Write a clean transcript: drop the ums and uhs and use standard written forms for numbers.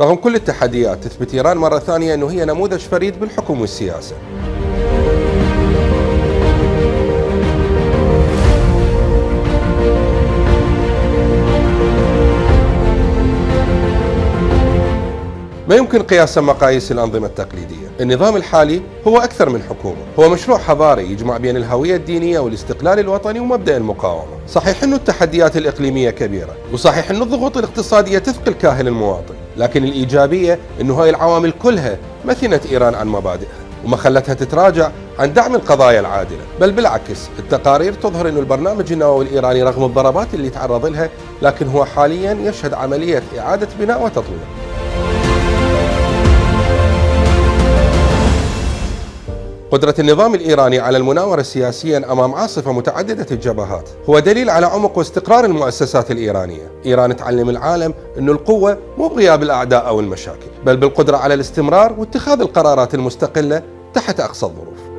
رغم كل التحديات تثبت إيران مرة ثانية أنه هي نموذج فريد بالحكم والسياسة. ما يمكن قياسا مقاييس الأنظمة التقليدية. النظام الحالي هو أكثر من حكومة، هو مشروع حضاري يجمع بين الهوية الدينية والاستقلال الوطني ومبدأ المقاومة. صحيح أن التحديات الإقليمية كبيرة، وصحيح أن الضغوط الاقتصادية تثقل كاهل المواطن، لكن الإيجابية أنه هاي العوامل كلها ما ثنت إيران عن مبادئها وما خلتها تتراجع عن دعم القضايا العادلة، بل بالعكس التقارير تظهر أن البرنامج النووي الإيراني رغم الضربات اللي تعرض لها لكن هو حاليا يشهد عملية إعادة بناء وتطوير. قدرة النظام الإيراني على المناورة سياسيا أمام عاصفة متعددة الجبهات هو دليل على عمق واستقرار المؤسسات الإيرانية. إيران تعلم العالم أن القوة مو بغياب الأعداء أو المشاكل، بل بالقدرة على الاستمرار واتخاذ القرارات المستقلة تحت أقصى الظروف.